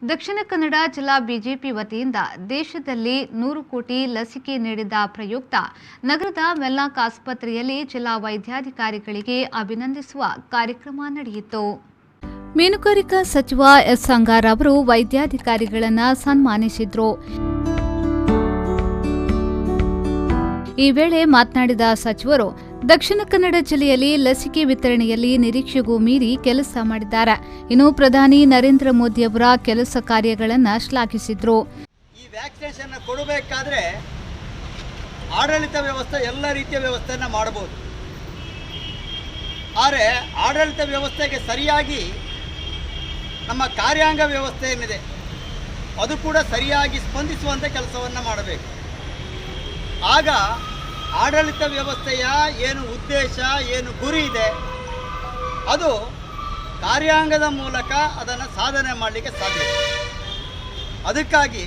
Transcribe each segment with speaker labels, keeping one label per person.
Speaker 1: ದಕ್ಷಿಣ ಕನ್ನಡ ಜಿಲ್ಲಾ ಬಿಜೆಪಿ ವತಿಯಿಂದ ದೇಶದಲ್ಲಿ 100 ಕೋಟಿ ಲಸಿಕೆ ನೀಡಿದ ಪ್ರಯುಕ್ತ ನಗರದ ವೆನ್ಲಾಕ್ ಆಸ್ಪತ್ರೆಯಲ್ಲಿ ಜಿಲ್ಲಾ ವೈದ್ಯಾಧಿಕಾರಿಗಳಿಗೆ ಅಭಿನಂದಿಸುವ ಕಾರ್ಯಕ್ರಮ ನಡೆಯಿತು. ಮೀನುಗಾರಿಕಾ ಸಚಿವ ಎಸ್. ಅಂಗಾರ ಅವರು ವೈದ್ಯಾಧಿಕಾರಿಗಳನ್ನು ಸನ್ಮಾನಿಸಿದರು. ಈ ವೇಳೆ ಮಾತನಾಡಿದ ಸಚಿವರು, ದಕ್ಷಿಣ ಕನ್ನಡ ಜಿಲ್ಲೆಯಲ್ಲಿ ಲಸಿಕೆ ವಿತರಣೆಯಲ್ಲಿ ನಿರೀಕ್ಷೆಗೂ ಮೀರಿ ಕೆಲಸ ಮಾಡಿದ್ದಾರೆ. ಇನ್ನು ಪ್ರಧಾನಿ ನರೇಂದ್ರ ಮೋದಿ ಅವರ ಕೆಲಸ ಕಾರ್ಯಗಳನ್ನು ಶ್ಲಾಘಿಸಿದರು.
Speaker 2: ಈ ವ್ಯಾಕ್ಸಿನೇಷನ್ ಕೊಡಬೇಕಾದ್ರೆ ಆಡಳಿತ ವ್ಯವಸ್ಥೆ ಎಲ್ಲ ರೀತಿಯ ವ್ಯವಸ್ಥೆಯನ್ನು ಮಾಡಬಹುದು. ಆದರೆ ಆಡಳಿತ ವ್ಯವಸ್ಥೆಗೆ ಸರಿಯಾಗಿ ನಮ್ಮ ಕಾರ್ಯಾಂಗ ವ್ಯವಸ್ಥೆ ಏನಿದೆ ಅದು ಕೂಡ ಸರಿಯಾಗಿ ಸ್ಪಂದಿಸುವಂಥ ಕೆಲಸವನ್ನು ಮಾಡಬೇಕು. ಆಗ ಆಡಳಿತ ವ್ಯವಸ್ಥೆಯ ಏನು ಉದ್ದೇಶ, ಏನು ಗುರಿ ಇದೆ ಅದು ಕಾರ್ಯಾಂಗದ ಮೂಲಕ ಅದನ್ನು ಸಾಧನೆ ಮಾಡಲಿಕ್ಕೆ ಸಾಧ್ಯ. ಅದಕ್ಕಾಗಿ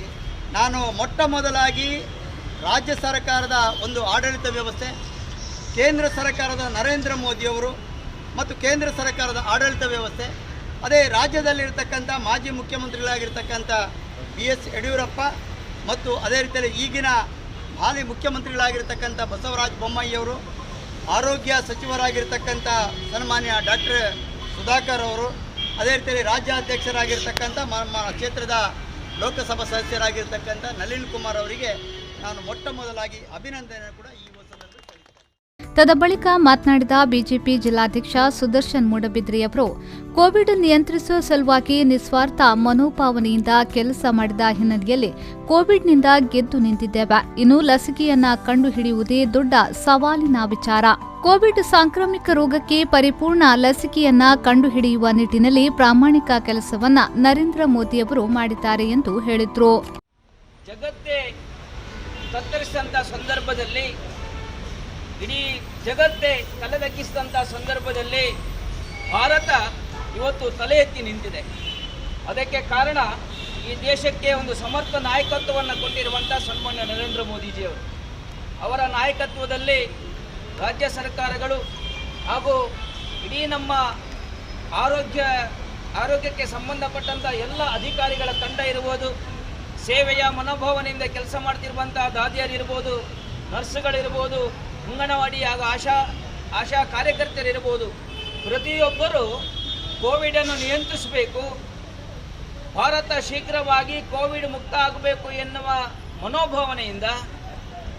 Speaker 2: ನಾನು ಮೊಟ್ಟ ಮೊದಲಾಗಿ ರಾಜ್ಯ ಸರ್ಕಾರದ ಒಂದು ಆಡಳಿತ ವ್ಯವಸ್ಥೆ, ಕೇಂದ್ರ ಸರ್ಕಾರದ ನರೇಂದ್ರ ಮೋದಿಯವರು ಮತ್ತು ಕೇಂದ್ರ ಸರ್ಕಾರದ ಆಡಳಿತ ವ್ಯವಸ್ಥೆ, ಅದೇ ರಾಜ್ಯದಲ್ಲಿರ್ತಕ್ಕಂಥ ಮಾಜಿ ಮುಖ್ಯಮಂತ್ರಿಗಳಾಗಿರ್ತಕ್ಕಂಥ BS ಯಡಿಯೂರಪ್ಪ ಮತ್ತು ಅದೇ ರೀತಿಯಲ್ಲಿ ಈಗಿನ ಹಾಲಿ ಮುಖ್ಯಮಂತ್ರಿಗಳಾಗಿರ್ತಕ್ಕಂಥ ಬಸವರಾಜ ಬೊಮ್ಮಾಯಿಯವರು, ಆರೋಗ್ಯ ಸಚಿವರಾಗಿರ್ತಕ್ಕಂಥ ಸನ್ಮಾನ್ಯ ಡಾಕ್ಟರ್ ಸುಧಾಕರ್ ಅವರು, ಅದೇ ರೀತಿಯಲ್ಲಿ ರಾಜ್ಯಾಧ್ಯಕ್ಷರಾಗಿರ್ತಕ್ಕಂಥ ಕ್ಷೇತ್ರದ ಲೋಕಸಭಾ ಸದಸ್ಯರಾಗಿರ್ತಕ್ಕಂಥ ನಳಿನ್ ಕುಮಾರ್ ಅವರಿಗೆ ನಾನು ಮೊಟ್ಟ ಮೊದಲಾಗಿ ಅಭಿನಂದನೆ ಕೂಡ ಈ ಸಂದರ್ಭದಲ್ಲಿ ಸಲ್ಲಿಸುತ್ತೇನೆ.
Speaker 1: ತದಬಳಿಕ ಮಾತನಾಡಿದ ಬಿಜೆಪಿ ಜಿಲ್ಲಾಧ್ಯಕ್ಷ ಸುದರ್ಶನ್ ಮೂಡಬಿದ್ರಿ ಅವರು, ಕೋವಿಡ್ ನಿಯಂತ್ರಿಸುವ ಸಲುವಾಗಿ ನಿಸ್ವಾರ್ಥ ಮನೋಭಾವನೆಯಿಂದ ಕೆಲಸ ಮಾಡಿದ ಹಿನ್ನೆಲೆಯಲ್ಲಿ ಕೋವಿಡ್ನಿಂದ ಗೆದ್ದು ನಿಂತಿದ್ದೇವೆ. ಇನ್ನು ಲಸಿಕೆಯನ್ನ ಕಂಡುಹಿಡಿಯುವುದೇ ದೊಡ್ಡ ಸವಾಲಿನ ವಿಚಾರ. ಕೋವಿಡ್ ಸಾಂಕ್ರಾಮಿಕ ರೋಗಕ್ಕೆ ಪರಿಪೂರ್ಣ ಲಸಿಕೆಯನ್ನ ಕಂಡುಹಿಡಿಯುವ ನಿಟ್ಟಿನಲ್ಲಿ ಪ್ರಾಮಾಣಿಕ ಕೆಲಸವನ್ನ ನರೇಂದ್ರ ಮೋದಿ ಅವರು ಮಾಡಿದ್ದಾರೆ ಎಂದು ಹೇಳಿದರು.
Speaker 3: ಜಗತ್ತೇ ತತ್ತರಿಸಿದಂಥ ಸಂದರ್ಭದಲ್ಲಿ, ಇಡೀ ಜಗತ್ತೇ ತಲೆದಗ್ಗಿಸಿದಂಥ ಸಂದರ್ಭದಲ್ಲಿ ಭಾರತ ಇವತ್ತು ತಲೆ ಎತ್ತಿ ನಿಂತಿದೆ. ಅದಕ್ಕೆ ಕಾರಣ ಈ ದೇಶಕ್ಕೆ ಒಂದು ಸಮರ್ಥ ನಾಯಕತ್ವವನ್ನು ಕೊಟ್ಟಿರುವಂಥ ಸನ್ಮಾನ್ಯ ನರೇಂದ್ರ ಮೋದಿಜಿಯವರು. ಅವರ ನಾಯಕತ್ವದಲ್ಲಿ ರಾಜ್ಯ ಸರ್ಕಾರಗಳು ಹಾಗೂ ಇಡೀ ನಮ್ಮ ಆರೋಗ್ಯಕ್ಕೆ ಸಂಬಂಧಪಟ್ಟಂಥ ಎಲ್ಲ ಅಧಿಕಾರಿಗಳ ತಂಡ ಇರ್ಬೋದು, ಸೇವೆಯ ಮನೋಭಾವನೆಯಿಂದ ಕೆಲಸ ಮಾಡ್ತಿರುವಂಥ ದಾದಿಯರಿರ್ಬೋದು, ನರ್ಸ್ಗಳಿರ್ಬೋದು, ಅಂಗನವಾಡಿ ಹಾಗೂ ಆಶಾ ಕಾರ್ಯಕರ್ತರಿರ್ಬೋದು, ಪ್ರತಿಯೊಬ್ಬರೂ ಕೋವಿಡನ್ನು ನಿಯಂತ್ರಿಸಬೇಕು, ಭಾರತ ಶೀಘ್ರವಾಗಿ ಕೋವಿಡ್ ಮುಕ್ತ ಆಗಬೇಕು ಎನ್ನುವ ಮನೋಭಾವನೆಯಿಂದ,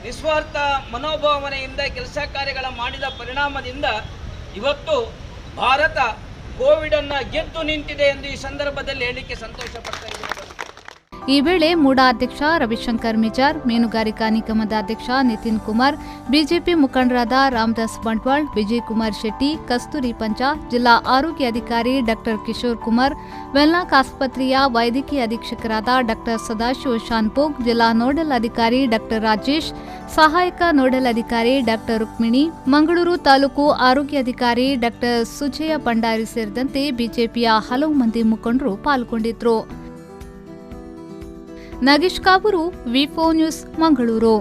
Speaker 3: ನಿಸ್ವಾರ್ಥ ಮನೋಭಾವನೆಯಿಂದ ಕೆಲಸ ಕಾರ್ಯಗಳ ಮಾಡಿದ ಪರಿಣಾಮದಿಂದ ಇವತ್ತು ಭಾರತ ಕೋವಿಡನ್ನು ಗೆದ್ದು ನಿಂತಿದೆ ಎಂದು ಈ ಸಂದರ್ಭದಲ್ಲಿ ಹೇಳಲಿಕ್ಕೆ ಸಂತೋಷ ಪಡ್ತಾ ಇದ್ದೇನೆ.
Speaker 1: ಈ ವೇಳೆ ಮೂಡಾ ಅಧ್ಯಕ್ಷ ರವಿಶಂಕರ್ ಮಿಜಾರ್, ಮೀನುಗಾರಿಕಾ ನಿಗಮದ ಅಧ್ಯಕ್ಷ ನಿತಿನ್ ಕುಮಾರ್, ಬಿಜೆಪಿ ಮುಖಂಡರಾದ ರಾಮದಾಸ್ ಬಂಟ್ವಾಳ್, ವಿಜಯ್ ಕುಮಾರ್ ಶೆಟ್ಟಿ, ಕಸ್ತೂರಿ ಪಂಚ, ಜಿಲ್ಲಾ ಆರೋಗ್ಯ ಅಧಿಕಾರಿ ಡಾಕ್ಟರ್ ಕಿಶೋರ್ ಕುಮಾರ್, ವೆನ್ಲಾಕ್ ಆಸ್ಪತ್ರೆಯ ವೈದ್ಯಕೀಯ ಅಧೀಕ್ಷಕರಾದ ಡಾಕ್ಟರ್ ಸದಾಶಿವ ಶಾನ್ಭೋಗ್, ಜಿಲ್ಲಾ ನೋಡಲ್ ಅಧಿಕಾರಿ ಡಾಕ್ಟರ್ ರಾಜೇಶ್, ಸಹಾಯಕ ನೋಡಲ್ ಅಧಿಕಾರಿ ಡಾಕ್ಟರ್ ರುಕ್ಮಿಣಿ, ಮಂಗಳೂರು ತಾಲೂಕು ಆರೋಗ್ಯ ಅಧಿಕಾರಿ ಡಾಕ್ಟರ್ ಸುಜಯ ಭಂಡಾರಿ ಸೇರಿದಂತೆ ಬಿಜೆಪಿಯ ಹಲವು ಮಂದಿ ಮುಖಂಡರು ಪಾಲ್ಗೊಂಡಿದ್ದರು. ನಾಗೇಶ್ ಕಾಬೂರು, ವಿ4 ನ್ಯೂಸ್, ಮಂಗಳೂರು.